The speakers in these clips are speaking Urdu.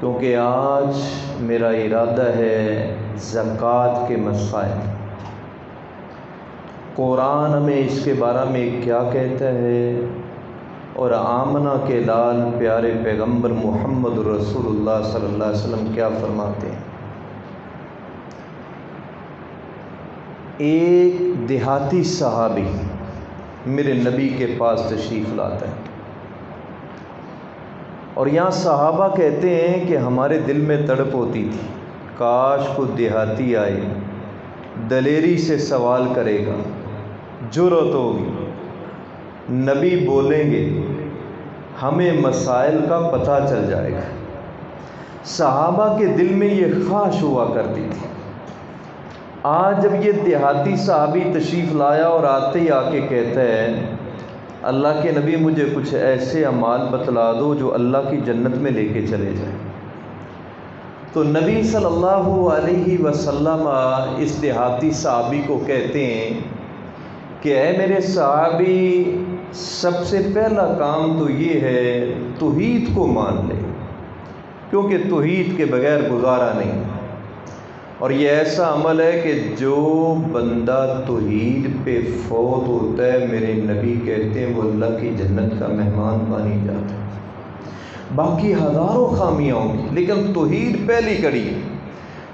کیونکہ آج میرا ارادہ ہے زکوٰۃ کے مسائل، قرآن ہمیں اس کے بارے میں کیا کہتا ہے اور آمنہ کے لال پیارے پیغمبر محمد رسول اللہ صلی اللہ علیہ وسلم کیا فرماتے ہیں۔ ایک دیہاتی صحابی میرے نبی کے پاس تشریف لاتا ہے، اور یہاں صحابہ کہتے ہیں کہ ہمارے دل میں تڑپ ہوتی تھی، کاش کو دیہاتی آئے، دلیری سے سوال کرے گا، جرأت ہوگی، نبی بولیں گے، ہمیں مسائل کا پتہ چل جائے گا۔ صحابہ کے دل میں یہ خواہش ہوا کرتی تھی۔ آج جب یہ دیہاتی صحابی تشریف لایا اور آتے ہی آ کے کہتا ہے، اللہ کے نبی مجھے کچھ ایسے اعمال بتلا دو جو اللہ کی جنت میں لے کے چلے جائیں، تو نبی صلی اللہ علیہ وسلم اس دیہاتی صحابی کو کہتے ہیں کہ اے میرے صحابی، سب سے پہلا کام تو یہ ہے توحید کو مان لے، کیونکہ توحید کے بغیر گزارا نہیں، اور یہ ایسا عمل ہے کہ جو بندہ توحید پہ فوت ہوتا ہے، میرے نبی کہتے ہیں وہ اللہ کی جنت کا مہمان بانی جاتا ہے۔ باقی ہزاروں خامیاں ہوں گی لیکن توحید پہلی کڑی ہے۔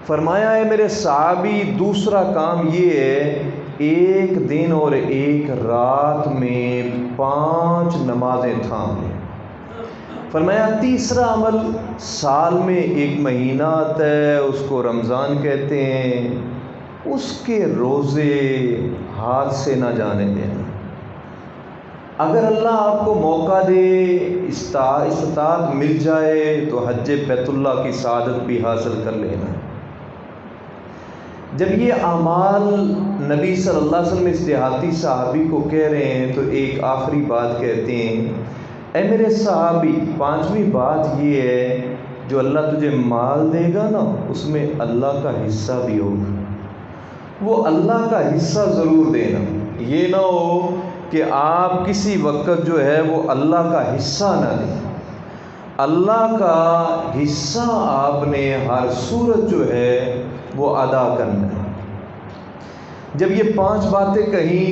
فرمایا ہے میرے صحابی، دوسرا کام یہ ہے ایک دن اور ایک رات میں 5 نمازیں تھام لیں۔ فرمایا تیسرا عمل، سال میں ایک مہینہ آتا ہے، اس کو رمضان کہتے ہیں، اس کے روزے ہاتھ سے نہ جانے دینا۔ اگر اللہ آپ کو موقع دے، استطاعت مل جائے تو حج بیت اللہ کی سعادت بھی حاصل کر لینا۔ جب یہ اعمال نبی صلی اللہ علیہ وسلم اس دیہاتی صحابی کو کہہ رہے ہیں تو ایک آخری بات کہتے ہیں، اے میرے صحابی، 5ویں بات یہ ہے جو اللہ تجھے مال دے گا نا، اس میں اللہ کا حصہ بھی ہوگا، وہ اللہ کا حصہ ضرور دینا۔ یہ نہ ہو کہ آپ کسی وقت جو ہے وہ اللہ کا حصہ نہ دیں۔ اللہ کا حصہ آپ نے ہر صورت جو ہے وہ ادا کرنا ہے۔ جب یہ 5 باتیں کہیں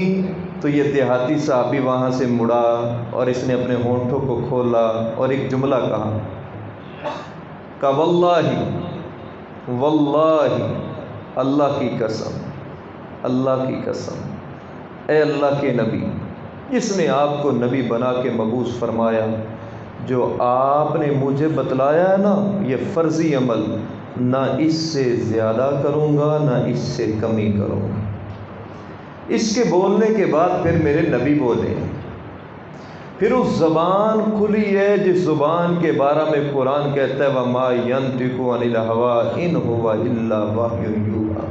تو یہ دیہاتی صحابی وہاں سے مڑا اور اس نے اپنے ہونٹوں کو کھولا اور ایک جملہ کہا واللہ واللہ، اللہ کی قسم، اللہ کی قسم، اے اللہ کے نبی، جس نے آپ کو نبی بنا کے مبعوث فرمایا، جو آپ نے مجھے بتلایا ہے نا، یہ فرضی عمل نہ اس سے زیادہ کروں گا نہ اس سے کمی کروں گا۔ اس کے بولنے کے بعد پھر میرے نبی بولے، پھر اس زبان کھلی ہے جس زبان کے بارے میں قرآن کہتا ہے وَمَا يَنطِقُ عَنِ الْهَوَىٰ إِنْ هُوَ إِلَّا وَحْيٌ يُوحَىٰ،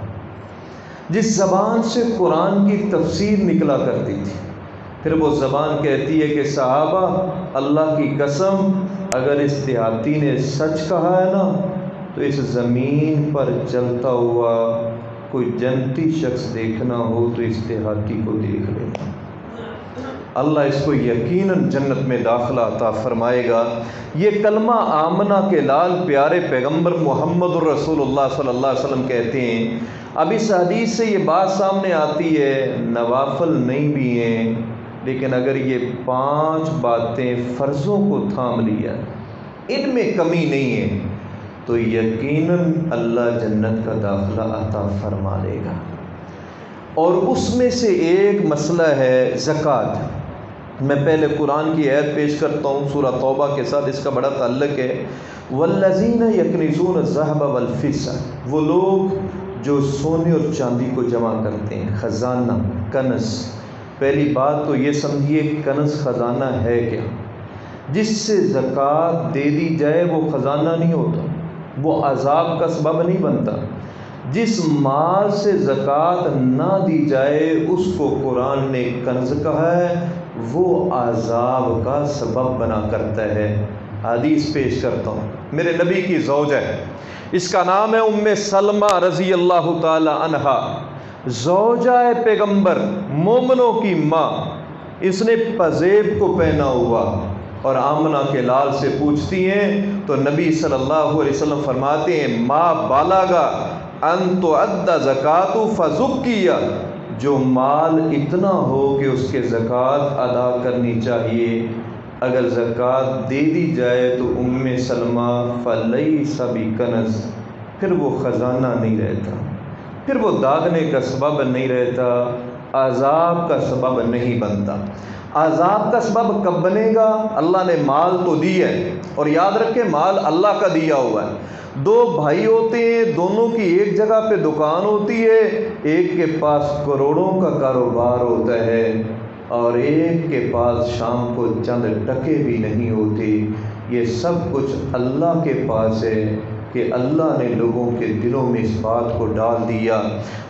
جس زبان سے قرآن کی تفسیر نکلا کرتی تھی۔ پھر وہ زبان کہتی ہے کہ صحابہ، اللہ کی قسم، اگر اس دیہاتی نے سچ کہا ہے نا تو اس زمین پر چلتا ہوا کوئی جنتی شخص دیکھنا ہو تو اس دیہاتی کو دیکھ لینا، اللہ اس کو یقیناً جنت میں داخلہ عطا فرمائے گا۔ یہ کلمہ آمنہ کے لال پیارے پیغمبر محمد رسول اللہ صلی اللہ علیہ وسلم کہتے ہیں۔ اب اس حدیث سے یہ بات سامنے آتی ہے، نوافل نہیں بھی ہیں، لیکن اگر یہ 5 باتیں فرضوں کو تھام لیا، ان میں کمی نہیں ہے، تو یقیناً اللہ جنت کا داخلہ عطا فرما دے گا۔ اور اس میں سے ایک مسئلہ ہے زکوٰۃ۔ میں پہلے قرآن کی آیت پیش کرتا ہوں، سورہ توبہ کے ساتھ اس کا بڑا تعلق ہے۔ وَالَّذِينَ يَكْنِزُونَ الذَّهَبَ وَالْفِضَّةَ، وہ لوگ جو سونے اور چاندی کو جمع کرتے ہیں، خزانہ، کنز۔ پہلی بات تو یہ سمجھیے کنز خزانہ ہے کیا؟ جس سے زکوٰۃ دے دی جائے وہ خزانہ نہیں ہوتا، وہ عذاب کا سبب نہیں بنتا۔ جس مال سے زکوٰۃ نہ دی جائے اس کو قرآن نے کنز کہا ہے، وہ عذاب کا سبب بنا کرتا ہے۔ حدیث پیش کرتا ہوں، میرے نبی کی زوجہ ہے، اس کا نام ہے ام سلمہ رضی اللہ تعالی عنہا، زوجہ پیغمبر، مومنوں کی ماں۔ اس نے پزیب کو پہنا ہوا، اور آمنہ کے لال سے پوچھتی ہیں تو نبی صلی اللہ علیہ وسلم فرماتے ہیں ما بالغا ان تعد زکات فزکیہ، جو مال اتنا ہو کہ اس کے زکوٰۃ ادا کرنی چاہیے، اگر زکوٰۃ دے دی جائے تو ام سلمہ فلیس بکنز، پھر وہ خزانہ نہیں رہتا، پھر وہ داغنے کا سبب نہیں رہتا، عذاب کا سبب نہیں بنتا۔ عذاب کا سبب کب بنے گا؟ اللہ نے مال تو دیا ہے، اور یاد رکھیں مال اللہ کا دیا ہوا ہے۔ دو بھائی ہوتے ہیں، دونوں کی ایک جگہ پہ دکان ہوتی ہے، ایک کے پاس کروڑوں کا کاروبار ہوتا ہے اور ایک کے پاس شام کو چند ٹکے بھی نہیں ہوتے۔ یہ سب کچھ اللہ کے پاس ہے کہ اللہ نے لوگوں کے دلوں میں اس بات کو ڈال دیا۔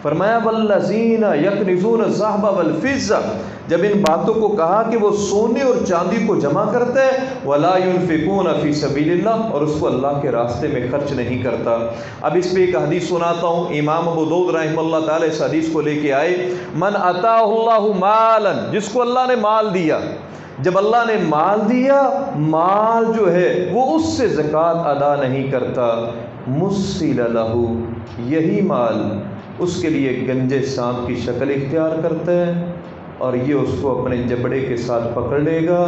فرمایا والذین یکنزون الذھب والفضہ، جب ان باتوں کو کہا کہ وہ سونے اور چاندی کو جمع کرتا ہے، ولا ينفقون فی سبیل اللہ، اور اس کو اللہ کے راستے میں خرچ نہیں کرتا۔ اب اس پہ ایک حدیث سناتا ہوں، امام ابو داؤد رحمہ اللہ تعالی اس حدیث کو لے کے آئے، من عطاہ اللہ مالا، جس کو اللہ نے مال دیا، جب اللہ نے مال دیا، مال جو ہے وہ اس سے زکوٰۃ ادا نہیں کرتا، مسل لہ، یہی مال اس کے لیے گنجے سانپ کی شکل اختیار کرتا ہے، اور یہ اس کو اپنے جبڑے کے ساتھ پکڑ لے گا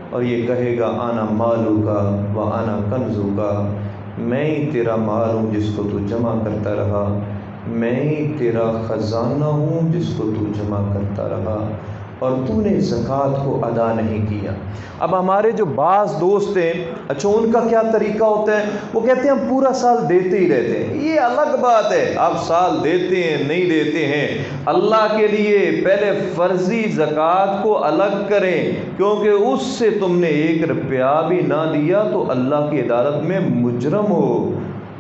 اور یہ کہے گا انا مالو کا و انا کنزو کا، میں ہی تیرا مال ہوں جس کو تو جمع کرتا رہا، میں ہی تیرا خزانہ ہوں جس کو تو جمع کرتا رہا، اور تو نے زکوٰۃ کو ادا نہیں کیا۔ اب ہمارے جو بعض دوست ہیں، اچھا ان کا کیا طریقہ ہوتا ہے؟ وہ کہتے ہیں ہم پورا سال دیتے ہی رہتے ہیں۔ یہ الگ بات ہے، آپ سال دیتے ہیں نہیں دیتے ہیں، اللہ کے لیے پہلے فرضی زکوٰۃ کو الگ کریں، کیونکہ اس سے تم نے 1 روپیہ بھی نہ دیا تو اللہ کی عدالت میں مجرم ہو۔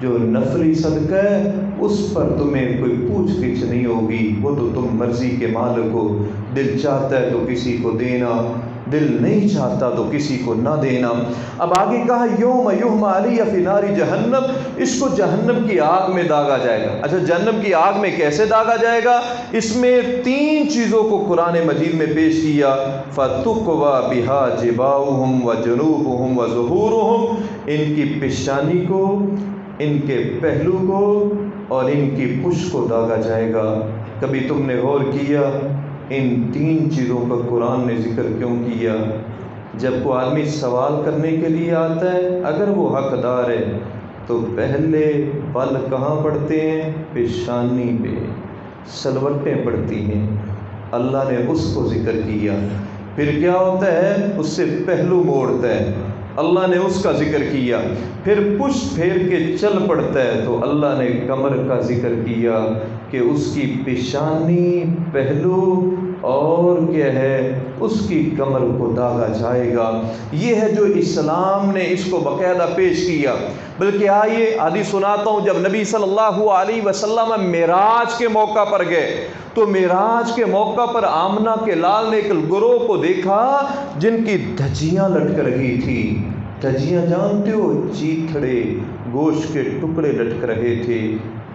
جو نفلی صدقہ ہے اس پر تمہیں کوئی پوچھ گچھ نہیں ہوگی، وہ تو تم مرضی کے مالک ہو، دل چاہتا ہے تو کسی کو دینا، دل نہیں چاہتا تو کسی کو نہ دینا۔ اب آگے کہا یوم یحمى علیہ فی نار جہنم، اس کو جہنم کی آگ میں داغا جائے گا۔ اچھا جہنم کی آگ میں کیسے داغا جائے گا؟ اس میں 3 چیزوں کو قرآن مجید میں پیش کیا، فَتُقْوَى بِهَا جِبَاهُهُمْ وَجُنُوبُهُمْ وَظُهُورُهُمْ، ان کی پیشانی کو، ان کے پہلو کو اور ان کی پشت کو داغا جائے گا۔ کبھی تم نے غور کیا ان 3 چیزوں کا قرآن نے ذکر کیوں کیا؟ جب کوئی آدمی سوال کرنے کے لیے آتا ہے، اگر وہ حقدار ہے تو پہلے بل کہاں پڑتے ہیں؟ پیشانی پہ سلوٹیں پڑتی ہیں، اللہ نے اس کو ذکر کیا۔ پھر کیا ہوتا ہے؟ اس سے پہلو موڑتا ہے، اللہ نے اس کا ذکر کیا۔ پھر پشت پھیر کے چل پڑتا ہے تو اللہ نے کمر کا ذکر کیا کہ اس کی پیشانی، پہلو اور کیا ہے، اس کی کمر کو داغا جائے گا۔ یہ ہے جو اسلام نے اس کو باقاعدہ پیش کیا۔ بلکہ آئیے حدیث سناتا ہوں، جب نبی صلی اللہ علیہ وسلم معراج کے موقع پر گئے تو معراج کے موقع پر آمنہ کے لال نے ایک گروہ کو دیکھا جن کی دھجیاں لٹک رہی تھی۔ دھجیاں جانتے ہو؟ چیتھڑے، گوشت کے ٹکڑے لٹک رہے تھے،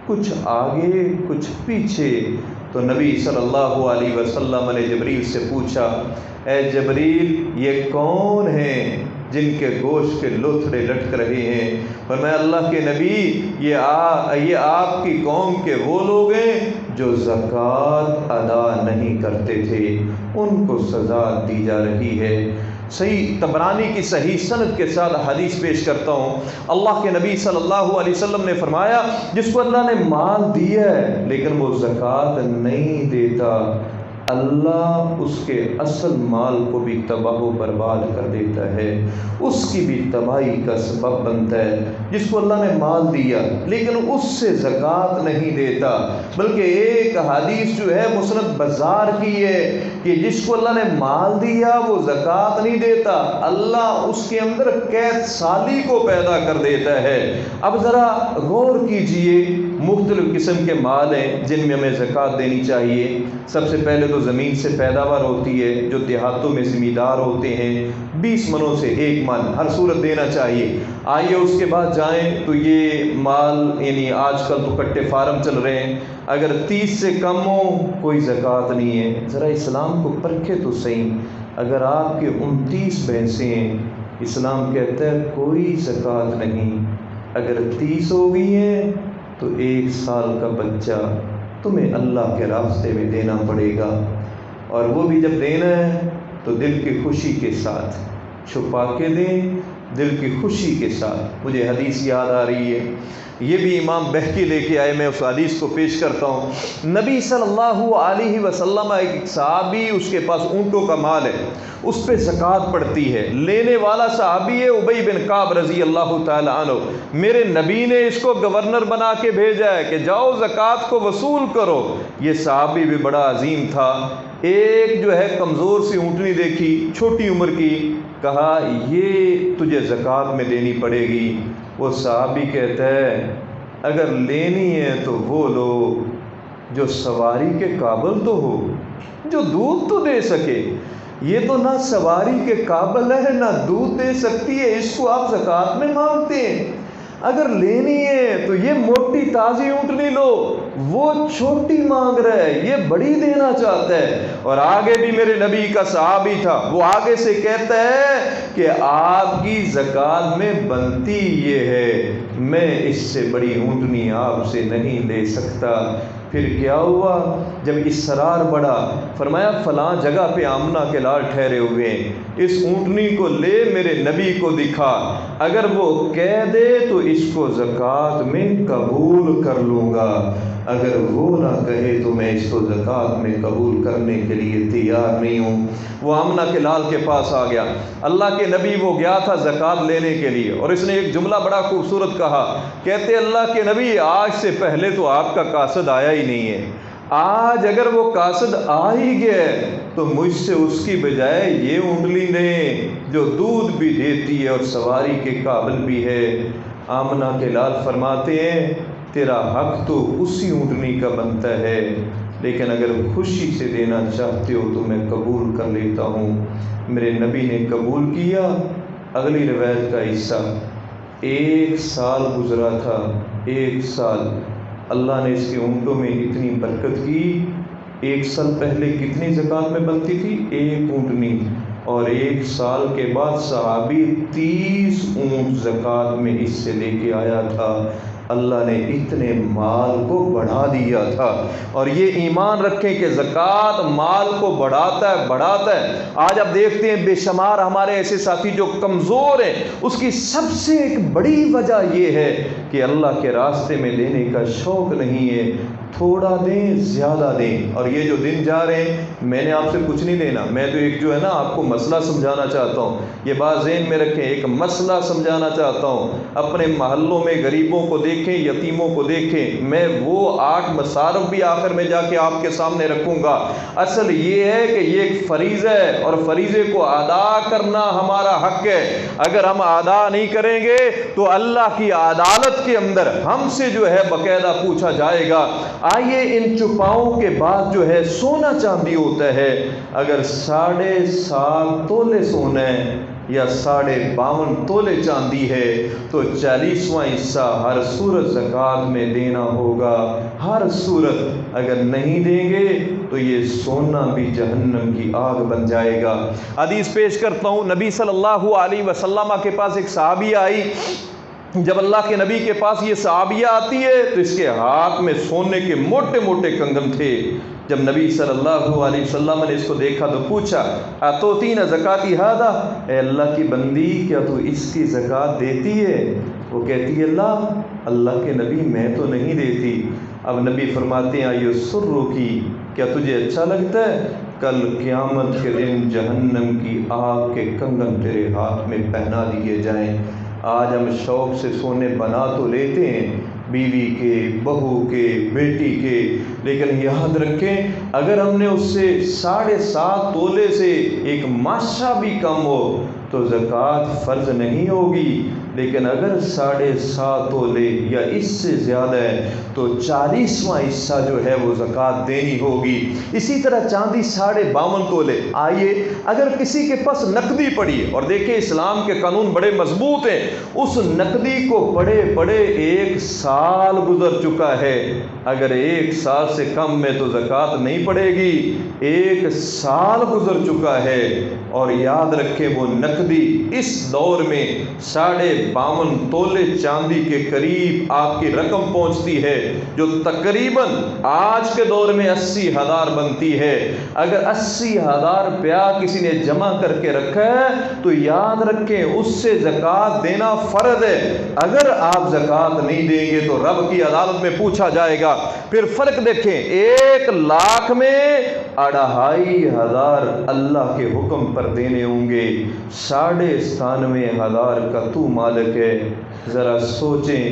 کچھ آگے کچھ پیچھے۔ تو نبی صلی اللہ علیہ وسلم نے جبریل سے پوچھا، اے جبریل یہ کون ہیں جن کے گوشت کے لوتھڑے لٹک رہے ہیں؟ فرمایا اللہ کے نبی یہ آپ کی قوم کے وہ لوگ ہیں جو زکوٰۃ ادا نہیں کرتے تھے، ان کو سزا دی جا رہی ہے۔ صحیح طبرانی کی صحیح سند کے ساتھ حدیث پیش کرتا ہوں، اللہ کے نبی صلی اللہ علیہ وسلم نے فرمایا جس کو اللہ نے مال دیا ہے لیکن وہ زکوٰۃ نہیں دیتا، اللہ اس کے اصل مال کو بھی تباہ و برباد کر دیتا ہے، اس کی بھی تباہی کا سبب بنتا ہے۔ جس کو اللہ نے مال دیا لیکن اس سے زکوٰۃ نہیں دیتا، بلکہ ایک حدیث جو ہے مسند بزار کی ہے کہ جس کو اللہ نے مال دیا وہ زکوٰۃ نہیں دیتا، اللہ اس کے اندر قید سالی کو پیدا کر دیتا ہے۔ اب ذرا غور کیجئے، مختلف قسم کے مال ہیں جن میں ہمیں زکوٰۃ دینی چاہیے۔ سب سے پہلے تو زمین سے پیداوار ہوتی ہے، جو دیہاتوں میں زمیندار ہوتے ہیں 20 منوں سے 1 من ہر صورت دینا چاہیے۔ آئیے اس کے بعد جائیں تو یہ مال یعنی آج کل تو کٹے فارم چل رہے ہیں، اگر 30 سے کم ہو کوئی زکوٰۃ نہیں ہے۔ ذرا اسلام کو پرکھے تو صحیح، اگر آپ کے 29 بھینسیں ہیں اسلام کہتا ہے کوئی زکوٰۃ نہیں، اگر 30 ہو گئی ہیں تو 1 سال کا بچہ تمہیں اللہ کے راستے میں دینا پڑے گا، اور وہ بھی جب دینا ہے تو دل کی خوشی کے ساتھ، چھپا کے دیں، دل کی خوشی کے ساتھ۔ مجھے حدیث یاد آ رہی ہے، یہ بھی امام بہقی لے کے آئے، میں اس حدیث کو پیش کرتا ہوں۔ نبی صلی اللہ علیہ وسلم، ایک صحابی، اس کے پاس اونٹوں کا مال ہے، اس پہ زکوٰۃ پڑتی ہے، لینے والا صحابی ہے ابی بن کعب رضی اللہ تعالی عنہ۔ میرے نبی نے اس کو گورنر بنا کے بھیجا ہے کہ جاؤ زکوٰۃ کو وصول کرو۔ یہ صحابی بھی بڑا عظیم تھا۔ ایک جو ہے کمزور سی اونٹنی دیکھی، چھوٹی عمر کی، کہا یہ تجھے زکوٰۃ میں دینی پڑے گی۔ وہ صحابی کہتا ہے اگر لینی ہے تو وہ لو جو سواری کے قابل تو ہو، جو دودھ تو دے سکے۔ یہ تو نہ سواری کے قابل ہے نہ دودھ دے سکتی ہے، اس کو آپ زکوٰۃ میں مانگتے ہیں۔ اگر لینی ہے تو یہ موٹی تازی اونٹنی لو، وہ چھوٹی مانگ رہا ہے، یہ بڑی دینا چاہتا ہے۔ اور آگے بھی میرے نبی کا صحابی تھا، وہ آگے سے کہتا ہے کہ آپ کی زکوٰۃ میں بنتی یہ ہے، میں اس سے بڑی اونٹنی آپ سے نہیں لے سکتا۔ پھر کیا ہوا؟ جب اصرار بڑھا، فرمایا فلاں جگہ پہ آمنہ کے لال ٹھہرے ہوئے ہیں، اس اونٹنی کو لے میرے نبی کو دکھا، اگر وہ کہہ دے تو اس کو زکوٰۃ میں قبول کر لوں گا، اگر وہ نہ کہے تو میں اس کو زکوٰۃ میں قبول کرنے کے لیے تیار نہیں ہوں۔ وہ آمنہ کے لال کے پاس آ گیا، اللہ کے نبی وہ گیا تھا زکوٰۃ لینے کے لیے، اور اس نے ایک جملہ بڑا خوبصورت کہا، کہتے اللہ کے نبی آج سے پہلے تو آپ کا قاصد آیا ہی نہیں ہے، آج اگر وہ قاصد آ ہی گیا تو مجھ سے اس کی بجائے یہ اونٹنی دیں جو دودھ بھی دیتی ہے اور سواری کے قابل بھی ہے۔ آمنہ کے لال فرماتے ہیں تیرا حق تو اسی اونٹنی کا بنتا ہے، لیکن اگر خوشی سے دینا چاہتے ہو تو میں قبول کر لیتا ہوں۔ میرے نبی نے قبول کیا۔ اگلی روایت کا حصہ، 1 سال گزرا تھا، 1 سال اللہ نے اس کے اونٹوں میں اتنی برکت کی۔ 1 سال پہلے کتنی زکوٰۃ میں بنتی تھی؟ 1 اونٹنی، اور 1 سال کے بعد صحابی 30 اونٹ زکوٰۃ میں اس سے لے کے آیا تھا۔ اللہ نے اتنے مال کو بڑھا دیا تھا۔ اور یہ ایمان رکھیں کہ زکوٰۃ مال کو بڑھاتا ہے۔ آج آپ دیکھتے ہیں بے شمار ہمارے ایسے ساتھی جو کمزور ہیں، اس کی سب سے ایک بڑی وجہ یہ ہے کہ اللہ کے راستے میں دینے کا شوق نہیں ہے۔ تھوڑا دیں، زیادہ دیں۔ اور یہ جو دن جا رہے ہیں، میں نے آپ سے کچھ نہیں لینا، میں تو ایک جو ہے نا آپ کو مسئلہ سمجھانا چاہتا ہوں، یہ بات ذہن میں رکھیں، ایک مسئلہ سمجھانا چاہتا ہوں۔ اپنے محلوں میں غریبوں کو دیکھیں، یتیموں کو دیکھیں، میں وہ 8 مصارف بھی آخر میں جا کے آپ کے سامنے رکھوں گا۔ اصل یہ ہے کہ یہ ایک فریضہ ہے، اور فریضے کو ادا کرنا ہمارا حق ہے۔ اگر ہم ادا نہیں کریں گے تو اللہ کی عدالت کے اندر ہم سے جو ہے باقاعدہ پوچھا جائے گا۔ آئیے ان چوپاؤں کے بعد جو ہے سونا چاندی ہوتا ہے، اگر 7.5 تولے سونا ہے یا 52.5 تولے چاندی ہے تو 40واں حصہ ہر صورت زکوٰۃ میں دینا ہوگا، ہر صورت۔ اگر نہیں دیں گے تو یہ سونا بھی جہنم کی آگ بن جائے گا۔ حدیث پیش کرتا ہوں، نبی صلی اللہ علیہ وسلم کے پاس ایک صحابیہ آئی۔ جب اللہ کے نبی کے پاس یہ صحابیہ آتی ہے تو اس کے ہاتھ میں سونے کے موٹے موٹے کنگن تھے۔ جب نبی صلی اللہ علیہ وسلم نے اس کو دیکھا تو پوچھا اتوتین زکاتی ہذا، اے اللہ کی بندی کیا تو اس کی زکوٰۃ دیتی ہے؟ وہ کہتی ہے اللہ کے نبی میں تو نہیں دیتی۔ اب نبی فرماتے ہیں یسرک کی، کیا تجھے اچھا لگتا ہے کل قیامت کے دن جہنم کی آگ کے کنگن تیرے ہاتھ میں پہنا دیے جائیں؟ آج ہم شوق سے سونے بنا تو لیتے ہیں، بیوی کے، بہو کے، بیٹی کے، لیکن یاد رکھیں اگر ہم نے اس سے 7.5 تولے سے ایک ماشا بھی کم ہو تو زکوٰۃ فرض نہیں ہوگی۔ لیکن اگر 7.5 تولے یا اس سے زیادہ ہے تو 40واں حصہ جو ہے وہ زکوٰۃ دینی ہوگی۔ اسی طرح چاندی 52.5 تولے، آئیے اگر کسی کے پاس نقدی پڑی ہے، اور دیکھیں اسلام کے قانون بڑے مضبوط ہیں، اس نقدی کو بڑے 1 سال گزر چکا ہے، اگر 1 سال سے کم میں تو زکوٰۃ نہیں پڑے گی، 1 سال گزر چکا ہے، اور یاد رکھیں وہ نقدی اس دور میں 52.5 تولے چاندی کے قریب آپ کی رقم پہنچتی ہے، جو تقریباً آج کے دور میں 80,000 بنتی ہے۔ اگر 80,000 روپیہ کسی نے جمع کر کے رکھا ہے تو یاد رکھیں اس سے زکوٰۃ دینا فرض ہے۔ اگر آپ زکوٰۃ نہیں دیں گے تو رب کی عدالت میں پوچھا جائے گا۔ پھر فرق دیکھیں، 1 لاکھ میں 2,500 اللہ کے حکم پر دینے ہوں گے، 97,500 کا تو مالک ہے۔ ذرا سوچیں،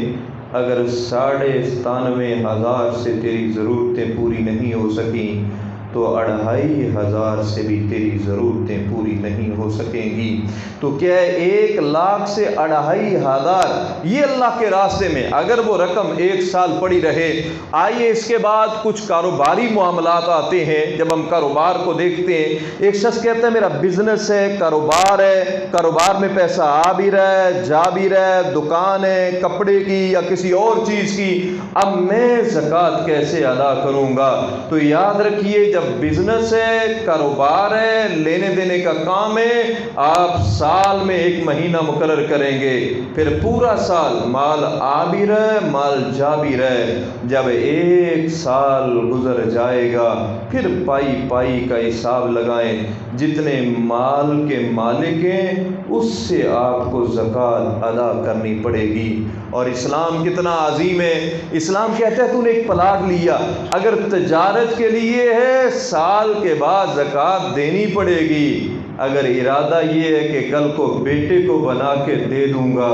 اگر 97,500 سے تیری ضرورتیں پوری نہیں ہو سکیں تو 2,500 سے بھی تیری ضرورتیں پوری نہیں ہو سکیں گی۔ تو کیا ہے 1 لاکھ سے 2,500 یہ اللہ کے راستے میں اگر وہ رقم 1 سال پڑی رہے۔ آئیے اس کے بعد کچھ کاروباری معاملات آتے ہیں۔ جب ہم کاروبار کو دیکھتے ہیں، ایک شخص کہتا ہے میرا بزنس ہے، کاروبار ہے، کاروبار میں پیسہ آ بھی رہا ہے، جا بھی رہا ہے، دکان ہے کپڑے کی یا کسی اور چیز کی، اب میں زکوٰۃ کیسے ادا کروں گا؟ تو یاد رکھیے، جب بزنس ہے، کاروبار ہے، لینے دینے کا کام ہے، آپ سال میں 1 مہینہ مقرر کریں گے، پھر پورا سال مال آ بھی رہے مال جا بھی رہے، جب 1 سال گزر جائے گا پھر پائی کا حساب لگائیں، جتنے مال کے مالک ہیں اس سے آپ کو زکوٰۃ ادا کرنی پڑے گی۔ اور اسلام کتنا عظیم ہے، اسلام کہتا ہے تو نے ایک پلاٹ لیا، اگر تجارت کے لیے ہے سال کے بعد زکوٰۃ دینی پڑے گی، اگر ارادہ یہ ہے کہ کل کو بیٹے کو بنا کے دے دوں گا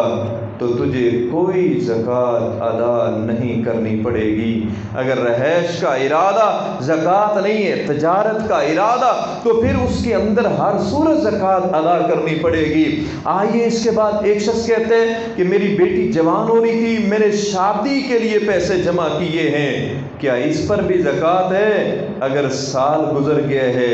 تو تجھے کوئی زکوٰۃ ادا نہیں کرنی پڑے گی۔ اگر رہائش کا ارادہ زکوٰۃ نہیں ہے، تجارت کا ارادہ، تو پھر اس کے اندر ہر صورت زکوٰۃ ادا کرنی پڑے گی۔ آئیے اس کے بعد ایک شخص کہتے ہیں کہ میری بیٹی جوان ہو رہی تھی، میں نے شادی کے لیے پیسے جمع کیے ہیں، کیا اس پر بھی زکوٰۃ ہے؟ اگر سال گزر گیا ہے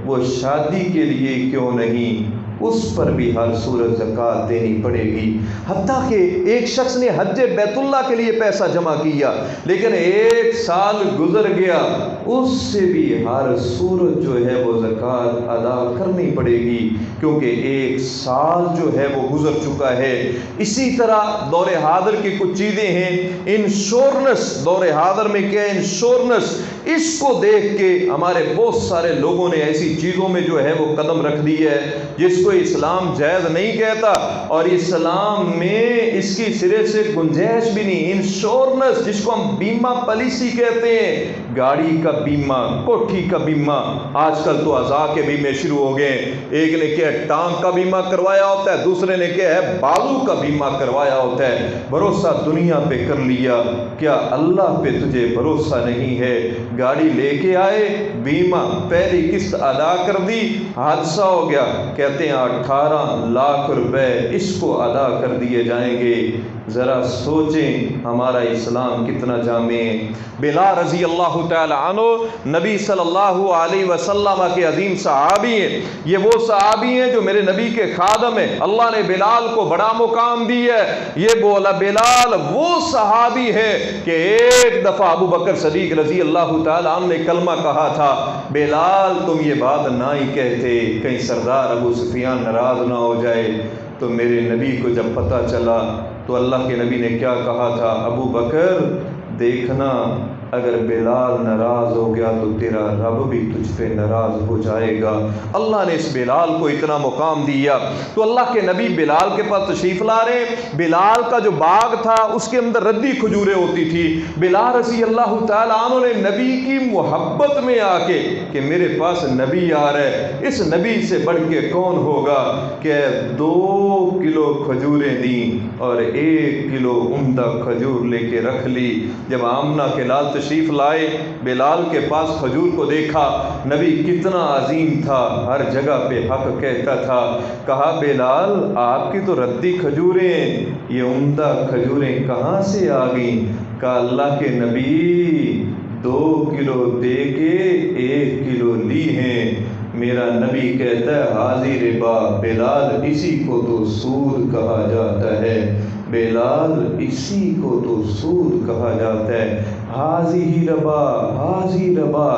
وہ شادی کے لیے کیوں نہیں، اس پر بھی ہر صورت زکوٰۃ دینی پڑے گی۔ حتیٰ کہ ایک شخص نے حج بیت اللہ کے لیے پیسہ جمع کیا، لیکن 1 سال گزر گیا، اس سے بھی ہر صورت جو ہے وہ زکوٰۃ ادا کرنی پڑے گی، کیونکہ 1 سال جو ہے وہ گزر چکا ہے۔ اسی طرح دور حاضر کی کچھ چیزیں ہیں، انشورنس، دور حاضر میں کیا ہے انشورنس، اس کو دیکھ کے ہمارے بہت سارے لوگوں نے ایسی چیزوں میں جو ہے وہ قدم رکھ دی ہے جس کو اسلام جائز نہیں کہتا، اور اسلام میں اس کی سرے سے گنجائش بھی نہیں۔ انشورنس جس کو ہم بیمہ پالیسی کہتے ہیں، گاڑی کا بیمہ، کوٹھی کا بیمہ، آج کل تو اعضاء کے بیمے شروع ہو گئے، ایک نے کیا ٹانگ کا بیمہ کروایا ہوتا ہے، دوسرے نے کیا ہے بازو کا بیمہ کروایا ہوتا ہے۔ بھروسہ دنیا پہ کر لیا، کیا اللہ پہ تجھے بھروسہ نہیں ہے؟ گاڑی لے کے آئے، بیمہ پہلی قسط ادا کر دی، حادثہ ہو گیا، کہتے ہیں 18 لاکھ روپے اس کو ادا کر دیے جائیں گے۔ ذرا سوچیں ہمارا اسلام کتنا جامع ہے۔ بلال رضی اللہ تعالی عنہ نبی صلی اللہ علیہ وسلم کے عظیم صحابی ہیں، یہ وہ صحابی ہیں جو میرے نبی کے خادم ہیں، اللہ نے بلال کو بڑا مقام دی ہے۔ یہ بولا بلال وہ صحابی ہے کہ ایک دفعہ ابو بکر صدیق رضی اللہ تعالی عنہ نے کلمہ کہا تھا، بلال تم یہ بات نہ ہی کہتے کہیں سردار ابو سفیان ناراض نہ ہو جائے۔ تو میرے نبی کو جب پتہ چلا تو اللہ کے نبی نے کیا کہا تھا، ابو بکر دیکھنا اگر بلال ناراض ہو گیا تو تیرا رب بھی تجھ پہ ناراض ہو جائے گا۔ اللہ نے اس بلال کو اتنا مقام دیا۔ تو اللہ کے نبی بلال کے پاس تشریف لا رہے، بلال کا جو باغ تھا اس کے اندر ردی کھجوریں ہوتی تھی۔ بلال رضی اللہ تعالی عنہ نے نبی کی محبت میں آ کے کہ میرے پاس نبی آ رہا ہے، اس نبی سے بڑھ کے کون ہوگا، کہ 2 کلو کھجوریں دیں اور 1 کلو عمدہ کھجور لے کے رکھ لی۔ جب آمنہ کے لال تشریف لائے، بلال کے پاس کھجور کو دیکھا، نبی کتنا عظیم تھا، ہر جگہ پہ حق کہتا تھا۔ کہا بلال آپ کی تو ردی کھجوریں، یہ عمدہ کھجوریں کہاں سے آ گئیں؟ کہا اللہ کے نبی 2 کلو دے کے 1 کلو لی ہیں۔ میرا نبی کہتا ہے حاضی ربا، بلال اسی کو تو سود کہا جاتا ہے، بلال اسی کو تو سود کہا جاتا ہے۔ حاضی ربا، حاضی ربا،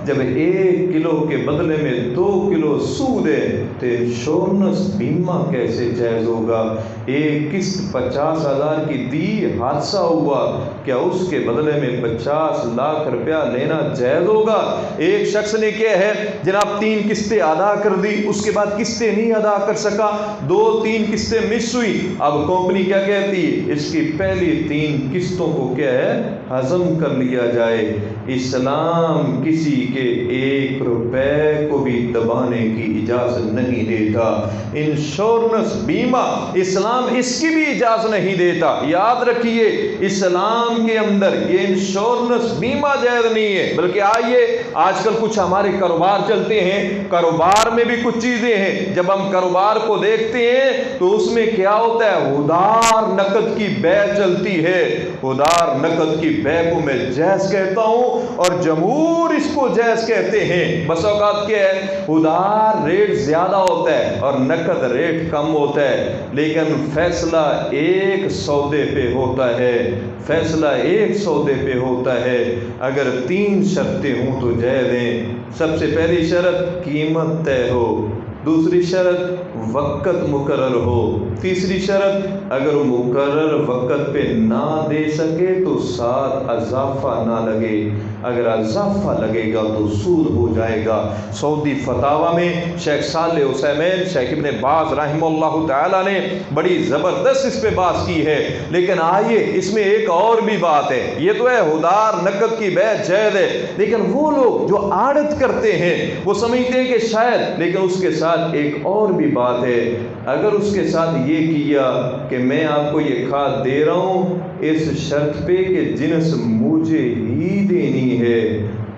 جب 1 کلو کے بدلے میں 2 کلو سود ہے تو انشورنس بیمہ کیسے جائز ہوگا؟ ایک قسط 50,000 کی دی، حادثہ ہوا، کیا اس کے بدلے میں 50 لاکھ روپیہ لینا جائز ہوگا؟ ایک شخص نے کیا ہے جناب 3 قسطیں ادا کر دی، اس کے بعد قسطیں نہیں ادا کر سکا، 2-3 قسطیں مس ہوئی، اب کمپنی کیا کہتی ہے اس کی پہلی 3 قسطوں کو کیا ہے ہضم کر لیا جائے۔ اسلام کسی کے 1 روپے کو بھی دبانے کی اجازت نہیں دیتا، انشورنس بیمہ اسلام اس کی بھی اجازت نہیں دیتا۔ یاد رکھیے اسلام کے اندر یہ انشورنس بیمہ جائز نہیں ہے، بلکہ آئیے آج کل کچھ ہمارے کاروبار چلتے ہیں، کاروبار میں بھی کچھ چیزیں ہیں، جب ہم کاروبار کو دیکھتے ہیں تو اس میں کیا ہوتا ہے ادھار نقد کی بیع چلتی ہے، ادھار نقد کی بیع کو میں جائز کہتا ہوں اور جمہور اس کو جائز کہتے ہیں۔ بس اوقات کیا ہے ادھار ریٹ زیادہ ہوتا ہے اور نقد ریٹ کم ہوتا ہے، لیکن فیصلہ ایک سودے پہ ہوتا ہے، فیصلہ ایک سودے پہ ہوتا ہے۔ اگر 3 شرطیں ہوں تو جائز ہیں۔ سب سے پہلی شرط قیمت طے ہو، دوسری شرط وقت مقرر ہو، تیسری شرط اگر مقرر وقت پہ نہ دے سکے تو ساتھ اضافہ نہ لگے، اگر اضافہ لگے گا تو سود ہو جائے گا۔ سعودی فتاوی میں شیخ صالح عثیمین، شیخ ابن باز رحمہ اللہ تعالیٰ نے بڑی زبردست اس پہ بات کی ہے، لیکن آئیے اس میں ایک اور بھی بات ہے۔ یہ تو ہے ادھار نقد کی بیع جائز ہے، لیکن وہ لوگ جو آڑت کرتے ہیں وہ سمجھتے ہیں کہ شاید، لیکن اس کے ساتھ ایک اور بھی بات ہے، اگر اس کے ساتھ یہ کیا کہ میں آپ کو یہ کھاد دے رہا ہوں اس شرط پہ کہ جنس مجھے ہی دینی ہے،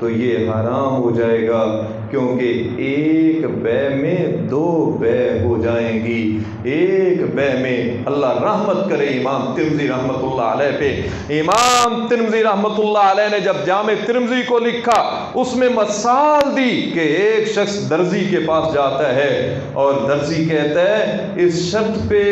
تو یہ حرام ہو جائے گا، کیونکہ ایک بیع میں 2 بیع ہو جائیں گی۔ ایک بیع میں اللہ رحمت کرے امام ترمذی رحمت اللہ علیہ پہ، امام ترمذی رحمت اللہ علیہ نے جب جامع ترمذی کو لکھا اس میں مثال دی کہ ایک شخص درزی کے پاس جاتا ہے اور درزی کہتا ہے اس شرط پہ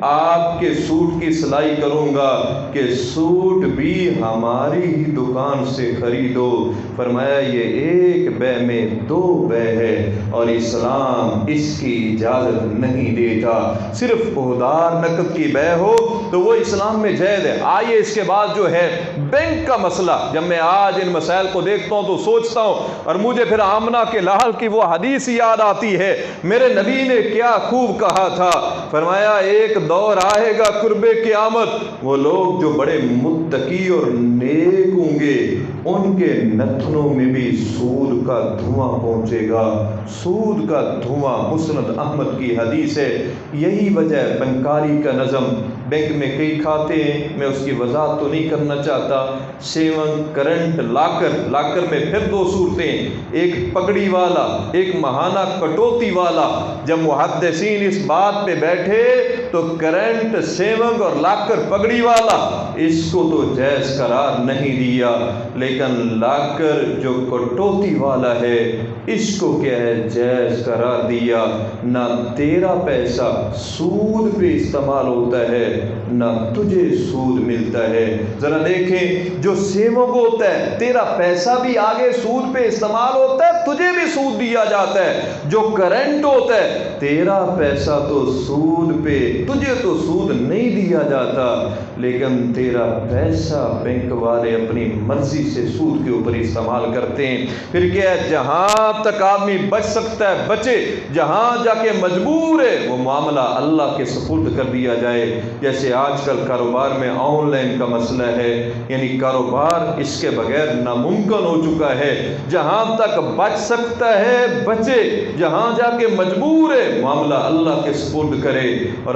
آپ کے سوٹ کی سلائی کروں گا کہ سوٹ بھی ہماری ہی دکان سے خریدو۔ فرمایا یہ ایک بیع میں 2 بیع ہے اور اسلام اس کی اجازت نہیں دیتا، صرف ادھار نقد کی بیع ہو تو وہ اسلام میں جائز ہے۔ آئیے اس کے بعد جو ہے بینک کا مسئلہ، جب میں آج ان مسائل کو دیکھتا ہوں تو سوچتا ہوں اور مجھے پھر آمنہ کے لال کی وہ حدیث یاد آتی ہے، میرے نبی نے کیا خوب کہا تھا، فرمایا ایک دور آئے گا قرب قیامت، وہ لوگ جو بڑے متقی اور نیک ہوں گے ان کے نتنوں میں بھی سود کا دھواں پہنچے گا، سود کا دھواں۔ مسند احمد کی حدیث ہے۔ یہی وجہ ہے بنکاری کا نظم، بینک میں کئی کھاتے ہیں، میں اس کی وضاحت تو نہیں کرنا چاہتا، سیونگ، کرنٹ، لاکر میں پھر 2 صورتیں، ایک پگڑی والا، ایک ماہانہ کٹوتی والا۔ جب محدثین اس بات پہ بیٹھے تو کرنٹ، سیونگ اور لاکر پگڑی والا اس کو تو جائز قرار نہیں دیا، لیکن لاکر جو کٹوتی والا ہے اس کو کیا ہے جائز قرار دیا۔ نہ تیرا پیسہ سود پہ استعمال ہوتا ہے نہ تجھے سود ملتا ہے۔ ذرا دیکھیں جو سیونگ ہوتا ہے تیرا پیسہ بھی آگے سود پہ استعمال ہوتا ہے، تجھے بھی سود دیا جاتا ہے۔ جو کرنٹ ہوتا ہے تیرا پیسہ تو سود پہ، تجھے تو سود نہیں دیا جاتا، لیکن تیرا پیسہ بینک والے اپنی مرضی سے سود کے اوپر استعمال کرتے ہیں۔ پھر کیا ہے جہاں تک آدمی بچ سکتا ہے بچے، جہاں جا کے مجبور ہے وہ معاملہ اللہ کے سپرد کر دیا جائے۔ جیسے آج کل کاروبار میں آن لائن کا مسئلہ ہے، یعنی کاروبار اس کے بغیر ناممکن ہو چکا ہے۔ جہاں تک بچ سکتا ہے بچے، جہاں جا کے مجبور ہے معاملہ اللہ کے سپرد کرے۔ اور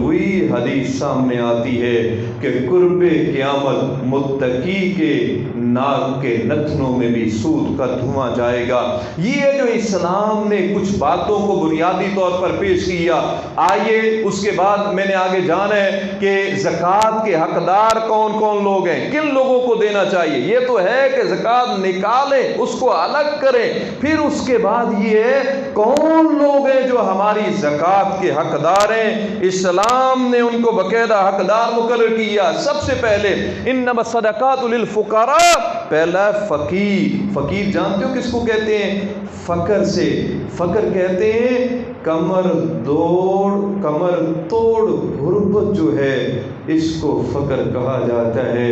وہی حدیث سامنے آتی ہے کہ قرب قیامت متقی کے ناک کے نتنوں میں بھی سود کا دھواں جائے گا۔ یہ جو اسلام نے کچھ باتوں کو بنیادی طور پر پیش کیا، آئیے اس کے بعد میں نے آگے جانا ہے کہ زکوٰۃ کے حقدار کون کون لوگ ہیں، کن لوگوں کو دینا چاہیے۔ یہ تو ہے کہ زکوٰۃ نکالیں، اس کو الگ کریں، پھر اس کے بعد یہ ہے کون لوگ ہیں جو ہماری زکوٰۃ کے حقدار ہیں۔ اسلام نے ان کو باقاعدہ حقدار مقرر کیا۔ سب سے پہلے انما الصدقات للفقراء، پہلا فقیر۔ فقیر جانتے ہو کس کو کہتے ہیں؟ فقر سے، فقر کہتے ہیں کمر توڑ غربت جو ہے، اس کو فقر کہا جاتا ہے۔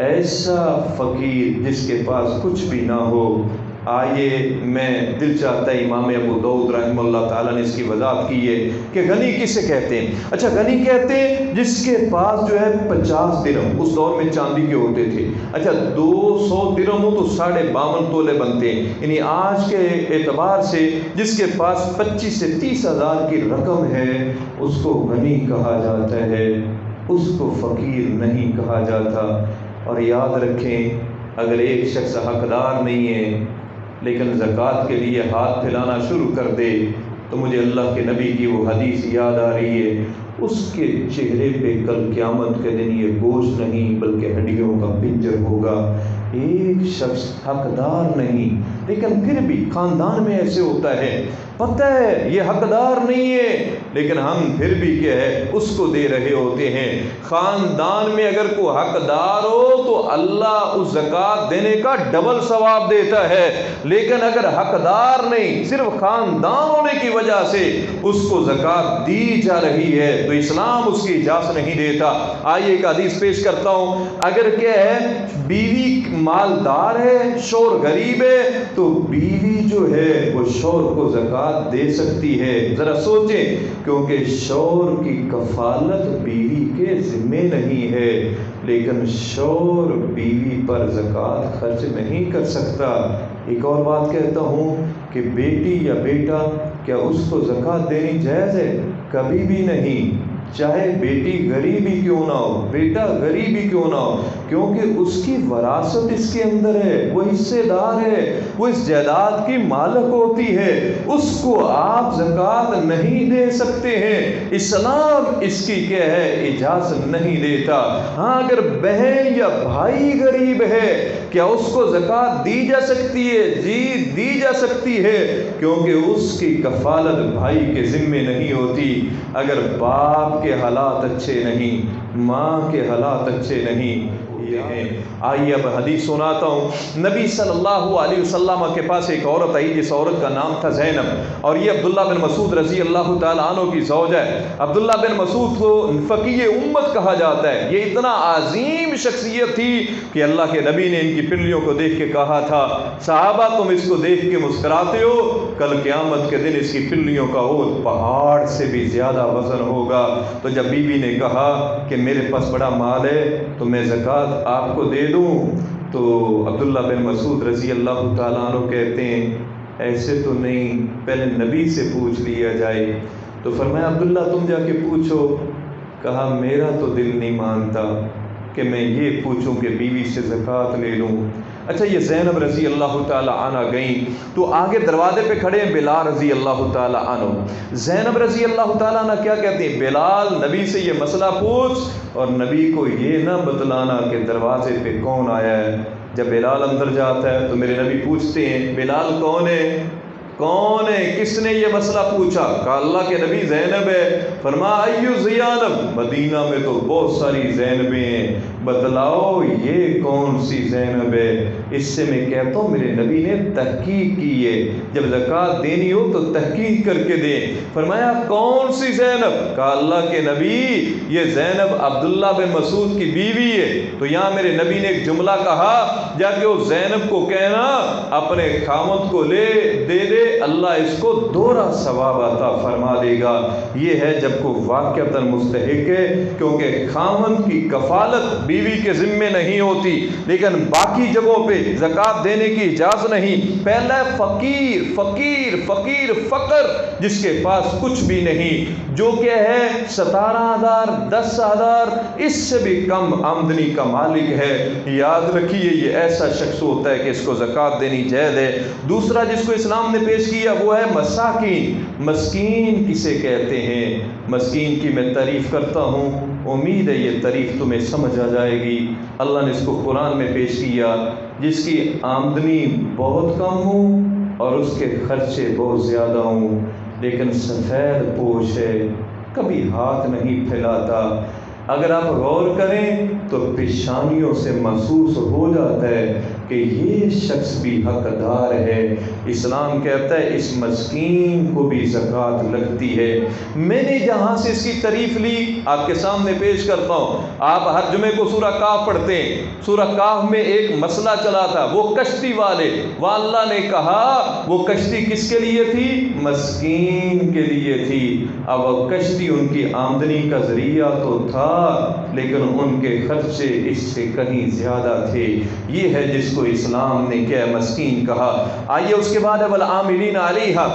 ایسا فقیر جس کے پاس کچھ بھی نہ ہو۔ آئیے، میں دل چاہتا ہے امام ابو داؤد رحمہ اللہ تعالیٰ نے اس کی وضاحت کی ہے کہ غنی کسے کہتے ہیں۔ اچھا، غنی کہتے ہیں جس کے پاس جو ہے 50 درہم، اس دور میں چاندی کے ہوتے تھے، اچھا 200 درہم ہو تو 52.5 تولے بنتے ہیں، یعنی آج کے اعتبار سے جس کے پاس 25 سے 30 ہزار کی رقم ہے اس کو غنی کہا جاتا ہے، اس کو فقیر نہیں کہا جاتا۔ اور یاد رکھیں، اگر ایک شخص حقدار نہیں ہے لیکن زکوٰۃ کے لیے ہاتھ پھیلانا شروع کر دے تو مجھے اللہ کے نبی کی وہ حدیث یاد آ رہی ہے، اس کے چہرے پہ کل قیامت کے دن یہ گوشت نہیں بلکہ ہڈیوں کا پنجر ہوگا۔ ایک شخص حقدار نہیں لیکن پھر بھی خاندان میں ایسے ہوتا ہے، پتہ ہے یہ حقدار نہیں ہے لیکن ہم پھر بھی کیا ہے اس کو دے رہے ہوتے ہیں۔ خاندان میں اگر کوئی حقدار ہو تو اللہ اس زکوٰۃ دینے کا ڈبل ثواب دیتا ہے، لیکن اگر حقدار نہیں، صرف خاندان ہونے کی وجہ سے اس کو زکوٰۃ دی جا رہی ہے تو اسلام اس کی اجازت نہیں دیتا۔ آئیے ایک حدیث پیش کرتا ہوں، اگر کیا ہے بیوی مالدار ہے، شوہر غریب ہے، تو بیوی جو ہے وہ شوہر کو زکوٰۃ دے سکتی ہے۔ ذرا سوچیں، کیونکہ شوہر کی کفالت بیوی کے ذمے نہیں ہے، لیکن شوہر بیوی پر زکوٰۃ خرچ نہیں کر سکتا۔ ایک اور بات کہتا ہوں کہ بیٹی یا بیٹا، کیا اس کو زکوٰۃ دینی جائز ہے؟ کبھی بھی نہیں، چاہے بیٹی غریب ہی کیوں نہ ہو، بیٹا غریب ہی کیوں نہ ہو، کیونکہ اس کی وراثت اس کے اندر ہے، وہ حصے دار ہے، وہ اس جائیداد کی مالک ہوتی ہے، اس کو آپ زکوٰۃ نہیں دے سکتے ہیں۔ اسلام اس کی کیا ہے اجازت نہیں دیتا۔ ہاں، اگر بہن یا بھائی غریب ہے کیا اس کو زکوٰۃ دی جا سکتی ہے؟ جی دی جا سکتی ہے، کیونکہ اس کی کفالت بھائی کے ذمے نہیں ہوتی۔ اگر باپ کے حالات اچھے نہیں، ماں کے حالات اچھے نہیں، آئیے اب حدیث سناتا ہوں۔ نبی صلی اللہ علیہ وسلم کے پاس ایک عورت آئی جس عورت کا نام تھا زینب، اور یہ عبداللہ بن مسعود رضی اللہ تعالیٰ عنہ کی زوجہ ہے۔ عبداللہ بن مسعود کو فقیہ امت کہا جاتا ہے۔ یہ اتنا عظیم شخصیت تھی کہ اللہ کے نبی نے ان کی پنڈلیوں کو دیکھ کے کہا تھا، صحابہ تم اس کو دیکھ کے مسکراتے ہو، کل قیامت کے دن اس کی پنڈلیوں کا عود پہاڑ سے بھی زیادہ وزن ہوگا۔ تو جب بیوی نے کہا کہ میرے پاس بڑا مال ہے تو میں زکوٰۃ آپ کو دے دوں، تو عبداللہ بن مسعود رضی اللہ تعالیٰ عنہ کہتے ہیں ایسے تو نہیں، پہلے نبی سے پوچھ لیا جائے۔ تو فرمایا عبداللہ تم جا کے پوچھو۔ کہا میرا تو دل نہیں مانتا کہ میں یہ پوچھوں کہ بیوی سے زکوٰۃ لے لوں۔ اچھا، یہ زینب رضی اللہ تعالیٰ عنہ گئیں تو آگے دروازے پہ کھڑے ہیں بلال رضی اللہ تعالیٰ عنہ۔ زینب رضی اللہ تعالیٰ عنہ کیا کہتے ہیں، بلال نبی سے یہ مسئلہ پوچھ اور نبی کو یہ نہ بتلانا کہ دروازے پہ کون آیا ہے۔ جب بلال اندر جاتا ہے تو میرے نبی پوچھتے ہیں بلال کون ہے، کون ہے، کس نے یہ مسئلہ پوچھا؟ کہا اللہ کے نبی زینب ہے۔ فرمایا ایو زینب، مدینہ میں تو بہت ساری زینبیں ہیں، بتلاؤ یہ کون سی زینب ہے۔ اس سے میں کہتا ہوں میرے نبی نے تحقیق کی ہے، جب زکوٰۃ دینی ہو تو تحقیق کر کے دیں۔ فرمایا کون سی زینب؟ کہا اللہ کے نبی یہ زینب عبداللہ بن مسعود کی بیوی ہے۔ تو یہاں میرے نبی نے ایک جملہ کہا، جا کے اس زینب کو کہنا اپنے خامد کو دے دے اللہ اس کو دوہرا ثواب عطا فرما دے گا۔ یہ ہے جب کو واقعتاً مستحق ہے، کیونکہ خاوند کی کفالت بیوی کے ذمے نہیں ہوتی، لیکن باقی جگہوں پہ زکوٰۃ دینے کی اجازت نہیں۔ پہلا فقیر فقیر فقیر فقر، جس کے پاس کچھ بھی نہیں، جو کہ ہے 17,000 10,000 اس سے بھی کم آمدنی کا مالک ہے، یاد رکھیے یہ ایسا شخص ہوتا ہے کہ اس کو زکوٰۃ دینی جائز ہے۔ دوسرا جس کو اسلام نے پیش کیا وہ ہے مساکین۔ مسکین کسے کہتے ہیں؟ مسکین کی میں تعریف کرتا ہوں، امید ہے یہ تعریف تمہیں سمجھ آ جائے گی۔ اللہ نے اس کو قرآن میں پیش کیا، جس کی آمدنی بہت کم ہو اور اس کے خرچے بہت زیادہ ہوں، لیکن سفید پوش ہے، کبھی ہاتھ نہیں پھیلاتا۔ اگر آپ غور کریں تو پیشانیوں سے محسوس ہو جاتا ہے کہ یہ شخص بھی حقدار ہے۔ اسلام کہتا ہے اس مسکین کو بھی زکوٰۃ لگتی ہے۔ میں نے جہاں سے اس کی تعریف لی آپ کے سامنے پیش کرتا ہوں۔ آپ ہر جمعے کو سورہ کہف پڑھتے ہیں، سورہ کہف میں ایک مسئلہ چلا تھا، وہ کشتی والے، وہ اللہ نے کہا وہ کشتی کس کے لیے تھی؟ مسکین کے لیے تھی۔ اب وہ کشتی ان کی آمدنی کا ذریعہ تو تھا، لیکن ان کے خرچے اس سے کہیں زیادہ تھے۔ یہ ہے جس کو اسلام نے کیا مسکین کہا۔ آئیے اس کے بعد والعاملین علیہا،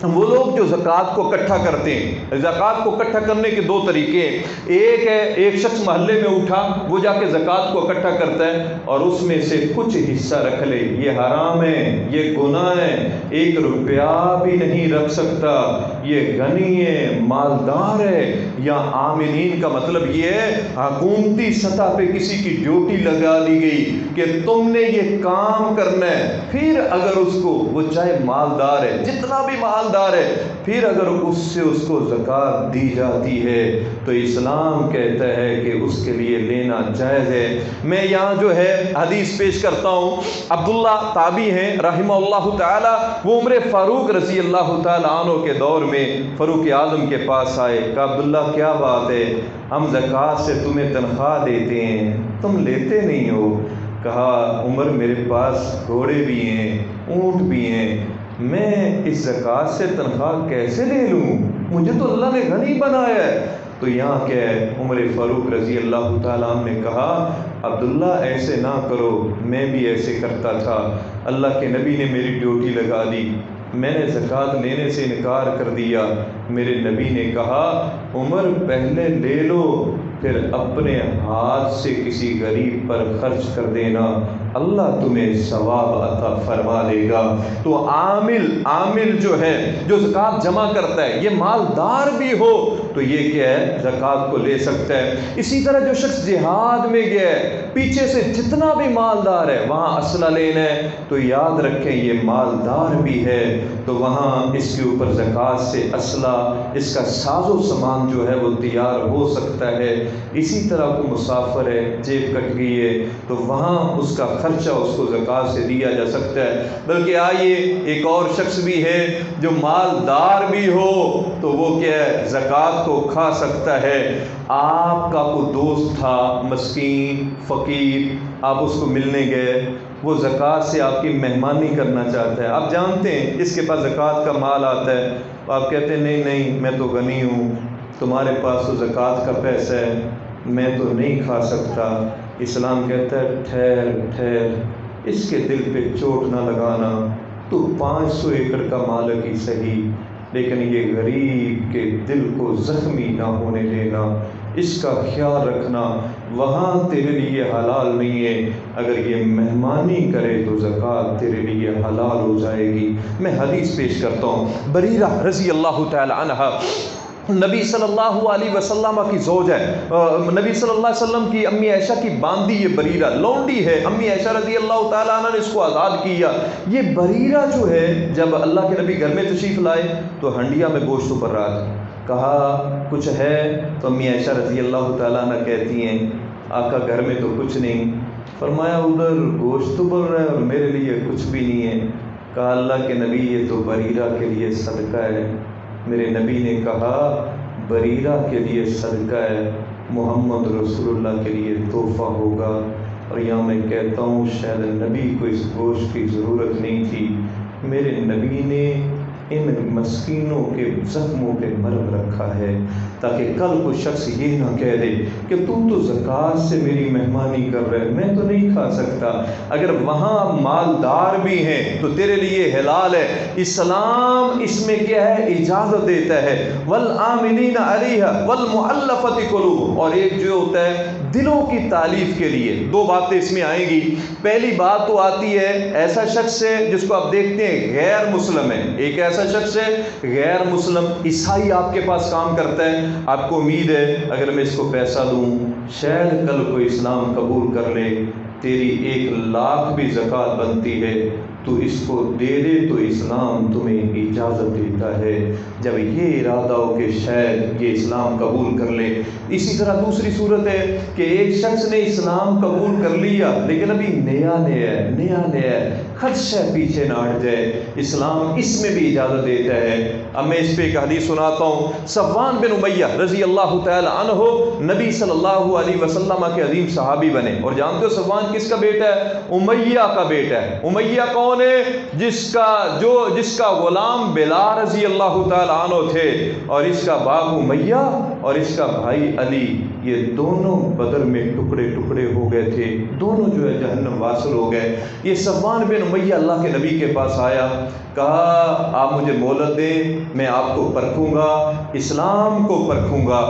وہ لوگ جو زکوٰۃ کو اکٹھا کرتے ہیں۔ زکوٰۃ کو اکٹھا کرنے کے دو طریقے ہیں۔ ایک ہے ایک شخص محلے میں اٹھا، وہ جا کے زکوٰۃ کو اکٹھا کرتا ہے اور اس میں سے کچھ حصہ رکھ لے، یہ حرام ہے، یہ گناہ ہے، 1 روپیہ بھی نہیں رکھ سکتا، یہ غنی ہے، مالدار ہے۔ یا عاملین کا مطلب یہ ہے حکومتی سطح پہ کسی کی ڈیوٹی لگا دی گئی کہ تم نے یہ کام کرنا ہے، پھر اگر اس کو، وہ چاہے مالدار ہے، جتنا بھی مالدار ہے، پھر اگر اس سے اس کو زکوٰۃ دی جاتی ہے تو اسلام کہتا ہے کہ اس کے لیے لینا جائز ہے۔ میں یہاں جو ہے حدیث پیش کرتا ہوں، عبداللہ تابعی ہیں رحمہ اللہ تعالی، وہ عمر فاروق رضی اللہ تعالی عنہ کے دور میں فاروق اعظم کے پاس آئے، کہا عبداللہ کیا بات ہے، ہم زکوٰۃ سے تمہیں تنخواہ دیتے ہیں، تم لیتے نہیں ہو۔ کہا عمر میرے پاس گھوڑے بھی ہیں، اونٹ بھی ہیں، میں اس زکوٰۃ سے تنخواہ کیسے لے لوں؟ مجھے تو اللہ نے غنی بنایا ہے۔ تو یہاں کیا ہے، عمر فاروق رضی اللہ تعالیٰ عنہ نے کہا عبداللہ ایسے نہ کرو، میں بھی ایسے کرتا تھا، اللہ کے نبی نے میری ڈیوٹی لگا دی، میں نے زکوٰۃ لینے سے انکار کر دیا۔ میرے نبی نے کہا عمر پہلے لے لو، پھر اپنے ہاتھ سے کسی غریب پر خرچ کر دینا، اللہ تمہیں ثواب عطا فرما دے گا۔ تو عامل جو ہے جو زکوٰۃ جمع کرتا ہے، یہ مالدار بھی ہو تو یہ کیا ہے زکوٰۃ کو لے سکتا ہے۔ اسی طرح جو شخص جہاد میں گیا ہے، پیچھے سے جتنا بھی مالدار ہے وہاں اسلحہ لینا ہے تو یاد رکھیں یہ مالدار بھی ہے، تو وہاں اس کے اوپر زکوٰۃ سے اسلحہ، اس کا ساز و سامان جو ہے وہ تیار ہو سکتا ہے۔ اسی طرح کو مسافر ہے، جیب کٹ گئی ہے تو وہاں اس کا خرچہ اس کو زکوٰۃ سے دیا جا سکتا ہے۔ بلکہ آئیے ایک اور شخص بھی ہے جو مالدار بھی ہو تو وہ کیا ہے زکوٰۃ کو کھا سکتا ہے۔ آپ کا کوئی دوست تھا مسکین فقیر، آپ اس کو ملنے گئے، وہ زکوٰۃ سے آپ کی مہمانی کرنا چاہتا ہے، آپ جانتے ہیں اس کے پاس زکوٰۃ کا مال آتا ہے، آپ کہتے ہیں نہیں نہیں میں تو غنی ہوں، تمہارے پاس تو زکوٰۃ کا پیسہ ہے، میں تو نہیں کھا سکتا۔ اسلام کہتا ہے ٹھہر ٹھہر، اس کے دل پہ چوٹ نہ لگانا، تو 500 ایکڑ کا مالک ہی صحیح، لیکن یہ غریب کے دل کو زخمی نہ ہونے دینا، اس کا خیال رکھنا، وہاں تیرے لیے حلال نہیں ہے، اگر یہ مہمانی کرے تو زکوٰۃ تیرے لیے حلال ہو جائے گی۔ میں حدیث پیش کرتا ہوں، بریرہ رضی اللہ تعالی عنہ نبی صلی اللہ علیہ وسلم کی زوج ہے، نبی صلی اللہ علیہ وسلم کی امی عائشہ کی باندی یہ بریرہ لونڈی ہے، امی عائشہ رضی اللہ تعالیٰ عنہ نے اس کو آزاد کیا۔ یہ بریرہ جو ہے جب اللہ کے نبی گھر میں تشریف لائے تو ہنڈیا میں گوشت ابل رہا تھا، کہا کچھ ہے؟ تو امی عائشہ رضی اللہ تعالیٰ عنہ کہتی ہیں آقا گھر میں تو کچھ نہیں۔ فرمایا ادھر گوشت ابل رہا ہے اور میرے لیے کچھ بھی نہیں ہے۔ کہا اللہ کے نبی یہ تو بریرہ کے لیے صدقہ ہے۔ میرے نبی نے کہا بریرہ کے لیے صدقہ ہے، محمد رسول اللہ کے لیے تحفہ ہوگا۔ اور یہاں میں کہتا ہوں شاید نبی کو اس گوشت کی ضرورت نہیں تھی، میرے نبی نے ان مسکینوں کے زخموں پہ مرہم رکھا ہے تاکہ کل کو شخص یہ نہ کہہ دے کہ تو زکوٰۃ سے میری مہمانی کر رہے، میں تو نہیں کھا سکتا۔ اگر وہاں مالدار بھی ہیں تو تیرے لیے حلال ہے۔ اسلام اس میں کیا ہے؟ اجازت دیتا ہے۔ والعاملین علیہا والمؤلفۃ قلوبہم، اور ایک جو ہوتا ہے دلوں کی تالیف کے لیے۔ دو باتیں اس میں آئیں گی۔ پہلی بات تو آتی ہے ایسا شخص ہے جس کو آپ دیکھتے ہیں غیر مسلم ہے، ایک ایسا شخص ہے غیر مسلم، عیسائی آپ کے پاس کام کرتا ہے، آپ کو امید ہے اگر میں اس کو پیسہ دوں شاید کل کو اسلام قبول کر لے، تیری 1,00,000 بھی زکوٰۃ بنتی ہے، تو اس کو دے دے تو اسلام تمہیں اجازت دیتا ہے، جب یہ ارادہ ہو کہ شاید یہ اسلام قبول کر لے۔ اسی طرح دوسری صورت ہے کہ ایک شخص نے اسلام قبول کر لیا لیکن ابھی نیا ہے، خدشہ پیچھے نہ ہٹ جائے، اسلام اس میں بھی اجازت دیتا ہے۔ اب میں اس پہ ایک حدیث سناتا ہوں۔ صفوان بن امیہ رضی اللہ تعالی عنہ نبی صلی اللہ علیہ وسلم کے عظیم صحابی بنے، اور جانتے ہو صفوان کس کا بیٹا ہے؟ امیہ کا بیٹا ہے۔ امیہ کون ہے؟ جس کا غلام بلال رضی اللہ تعالی عنہ تھے، اور اس کا باپ امیہ اور اس کا بھائی علی، یہ دونوں بدر میں ٹکڑے ٹکڑے ہو گئے تھے، دونوں جو ہے جہنم واصل ہو گئے۔ یہ صفوان بن امیہ اللہ کے نبی کے پاس آیا، کہا آپ مجھے مہلت دیں، میں آپ کو پرکھوں گا، اسلام کو پرکھوں گا،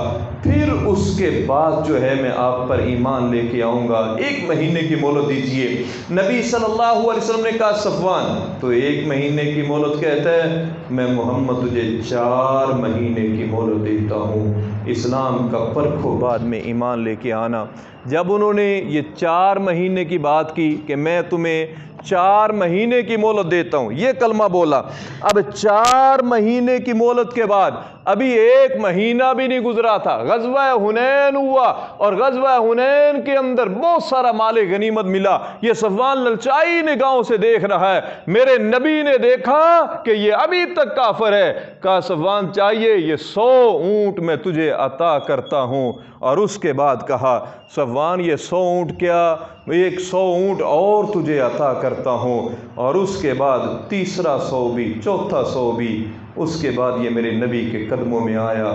پھر اس کے بعد جو ہے میں آپ پر ایمان لے کے آؤں گا، 1 مہینے کی مہلت دیجیے۔ نبی صلی اللہ علیہ وسلم نے کہا صفوان تو 1 مہینے کی مہلت کہتا ہے، میں محمد تجھے 4 مہینے کی مہلت دیتا ہوں، اسلام کا پرکھو بعد میں ایمان لے کے آنا۔ جب انہوں نے یہ 4 مہینے کی بات کی کہ میں تمہیں 4 مہینے کی مہلت دیتا ہوں، یہ کلمہ بولا، اب 4 مہینے کی مہلت کے بعد ابھی 1 مہینہ بھی نہیں گزرا تھا، غزوہ حنین ہوا، اور غزوہ حنین کے اندر بہت سارا مال غنیمت ملا۔ یہ صفوان للچائی نگاہوں سے دیکھ رہا ہے، میرے نبی نے دیکھا کہ یہ ابھی تک کافر ہے، کہا صفوان چاہیے یہ 100 اونٹ میں تجھے عطا کرتا ہوں، اور اس کے بعد کہا صفوان یہ 100 اونٹ کیا، 100 اونٹ اور تجھے عطا کرتا ہوں، اور اس کے بعد تیسرا 100 بھی، چوتھا 100 بھی۔ اس کے بعد یہ میرے نبی کے قدموں میں آیا،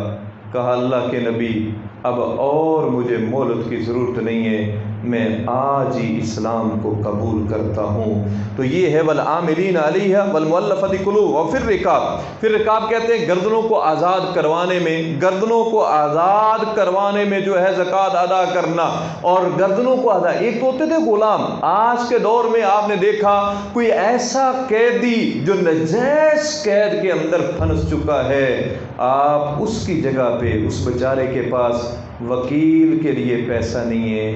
کہا اللہ کے نبی اب اور مجھے مہلت کی ضرورت نہیں ہے، میں آج ہی اسلام کو قبول کرتا ہوں۔ تو یہ ہے والعاملین علیہا والمؤلفۃ قلوبہم، اور پھر رکاب کہتے ہیں گردنوں کو آزاد کروانے میں جو ہے زکوٰۃ ادا کرنا، اور گردنوں کو آزاد، ایک تو ہوتے تھے غلام، آج کے دور میں آپ نے دیکھا کوئی ایسا قیدی جو نجائز قید کے اندر پھنس چکا ہے، آپ اس کی جگہ پہ اس بیچارے کے پاس وکیل کے لیے پیسہ نہیں ہے،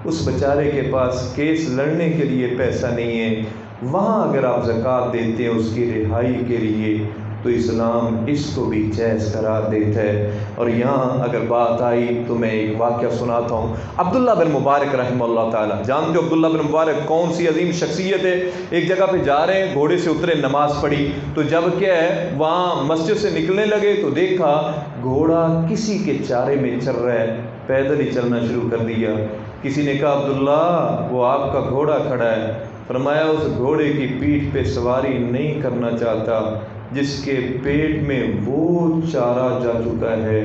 اس بیچارے کے پاس کیس لڑنے کے لیے پیسہ نہیں ہے، وہاں اگر آپ زکوٰۃ دیتے ہیں اس کی رہائی کے لیے تو اسلام اس کو بھی جائز قرار دیتا ہے۔ اور یہاں اگر بات آئی تو میں ایک واقعہ سناتا ہوں۔ عبداللہ بن مبارک رحمہ اللہ تعالیٰ، جانتے ہو عبداللہ بن مبارک کون سی عظیم شخصیت ہے؟ ایک جگہ پہ جا رہے ہیں، گھوڑے سے اترے، نماز پڑھی، تو جب کیا ہے وہاں مسجد سے نکلنے لگے تو دیکھا گھوڑا کسی کے چارے میں چل رہا ہے، پیدل ہی چلنا شروع کر دیا۔ کسی نے کہا عبداللہ وہ آپ کا گھوڑا کھڑا ہے، فرمایا اس گھوڑے کی پیٹھ پہ سواری نہیں کرنا چاہتا جس کے پیٹ میں وہ چارہ جا چکا ہے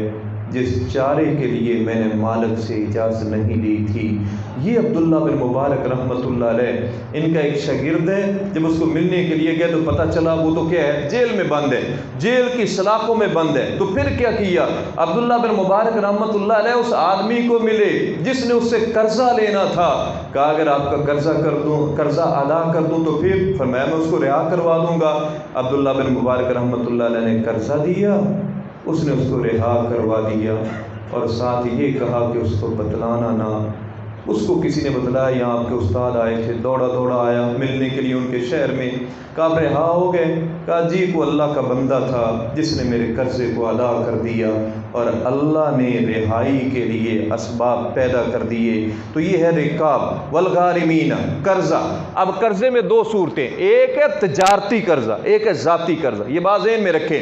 جس چارے کے لیے میں نے مالک سے اجازت نہیں لی تھی۔ یہ عبداللہ بن مبارک رحمۃ اللہ علیہ، ان کا ایک شاگرد ہے، جب اس کو ملنے کے لیے گئے تو پتہ چلا وہ تو کیا ہے، جیل میں بند ہے، جیل کی سلاخوں میں بند ہے۔ تو پھر کیا کیا عبداللہ بن مبارک رحمۃ اللہ علیہ، اس آدمی کو ملے جس نے اس سے قرضہ لینا تھا، کہا اگر آپ کا قرضہ ادا کر دوں تو پھر فرمایا میں اس کو رہا کروا دوں گا۔ عبداللہ بن مبارک رحمۃ اللہ علیہ نے قرضہ دیا، اس نے اس کو رہا کروا دیا، اور ساتھ یہ کہا کہ اس کو بتلانا نہ۔ اس کو کسی نے بتلایا یہاں آپ کے استاد آئے تھے، دوڑا دوڑا آیا ملنے کے لیے ان کے شہر میں، کہا آپ رہا ہو گئے؟ کہا جی وہ اللہ کا بندہ تھا جس نے میرے قرضے کو ادا کر دیا، اور اللہ نے رہائی کے لیے اسباب پیدا کر دیے۔ تو یہ ہے رکاب والغارمین، قرضہ۔ اب قرضے میں 2 صورتیں، ایک ہے تجارتی قرضہ، ایک ہے ذاتی قرضہ، یہ بات ذہن میں رکھیں۔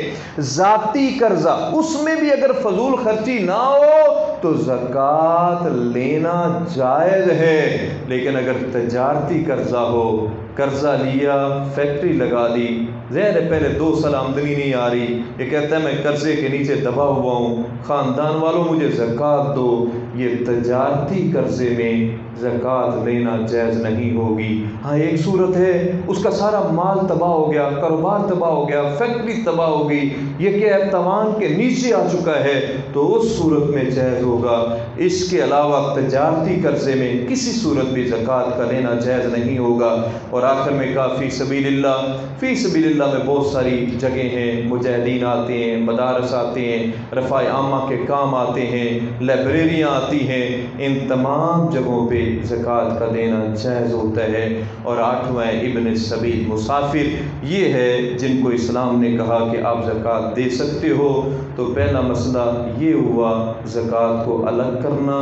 ذاتی قرضہ اس میں بھی اگر فضول خرچی نہ ہو تو زکوٰۃ لینا جائز ہے، لیکن اگر تجارتی قرضہ ہو، قرضہ لیا، فیکٹری لگا دی، ظاہر ہے پہلے 2 سال آمدنی نہیں آ رہی، یہ کہتا ہے میں قرضے کے نیچے دبا ہوا ہوں، خاندان والوں مجھے زکوٰۃ دو، یہ تجارتی قرضے میں زکوٰۃ لینا جائز نہیں ہوگی۔ ہاں ایک صورت ہے اس کا سارا مال تباہ ہو گیا، کاروبار تباہ ہو گیا، فیکٹری تباہ ہو گئی، یہ کہ توان کے نیچے آ چکا ہے، تو اس صورت میں جائز ہوگا۔ اس کے علاوہ تجارتی قرضے میں کسی صورت بھی زکوٰۃ کا لینا جائز نہیں ہوگا۔ اور آخر میں کہا فی سبیل اللہ، فی سبیل اللہ میں بہت ساری جگہیں ہیں، مجاہدین آتے ہیں، مدارس آتے ہیں، رفع عامہ کے کام آتے ہیں، لائبریریاں آتی ہیں، ان تمام جگہوں پہ زکوٰۃ کا دینا جائز ہوتا ہے۔ اور 8واں ابن السبیل، مسافر، یہ ہے جن کو اسلام نے کہا کہ آپ زکوٰۃ دے سکتے ہو۔ تو پہلا مسئلہ یہ ہوا زکوٰۃ کو الگ کرنا،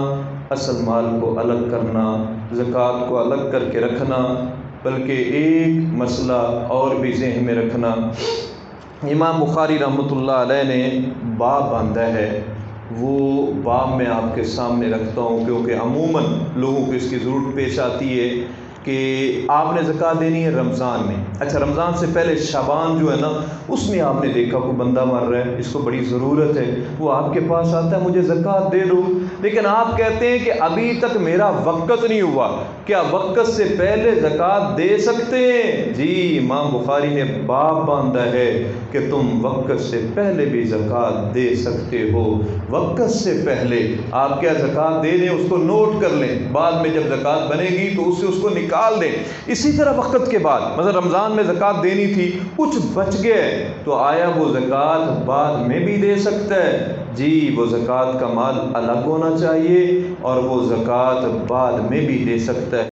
اصل مال کو الگ کرنا، زکوٰۃ کو الگ کر کے رکھنا۔ بلکہ ایک مسئلہ اور بھی ذہن میں رکھنا، امام بخاری رحمۃ اللہ علیہ نے باب باندھا ہے، وہ باب میں آپ کے سامنے رکھتا ہوں، کیونکہ عموماً لوگوں کو اس کی ضرورت پیش آتی ہے کہ آپ نے زکوٰۃ دینی ہے رمضان میں۔ اچھا رمضان سے پہلے شعبان جو ہے نا، اس میں آپ نے دیکھا کوئی بندہ مر رہا ہے، اس کو بڑی ضرورت ہے، وہ آپ کے پاس آتا ہے مجھے زکوٰۃ دے دو، لیکن آپ کہتے ہیں کہ ابھی تک میرا وقت نہیں ہوا، کیا وقت سے پہلے زکوٰۃ دے سکتے ہیں؟ جی امام بخاری نے باب باندھا ہے کہ تم وقت سے پہلے بھی زکوٰۃ دے سکتے ہو۔ وقت سے پہلے آپ کیا زکوٰۃ دے دیں، اس کو نوٹ کر لیں، بعد میں جب زکوٰۃ بنے گی تو اس کو نکال دیں۔ اسی طرح وقت کے بعد مثلا رمضان میں زکوٰۃ دینی تھی، کچھ بچ گئے، تو آیا وہ زکوٰۃ بعد میں بھی دے سکتا ہے؟ جی وہ زکوٰۃ کا مال الگ ہونا چاہیے اور وہ زکوٰۃ بعد میں بھی دے سکتا ہے۔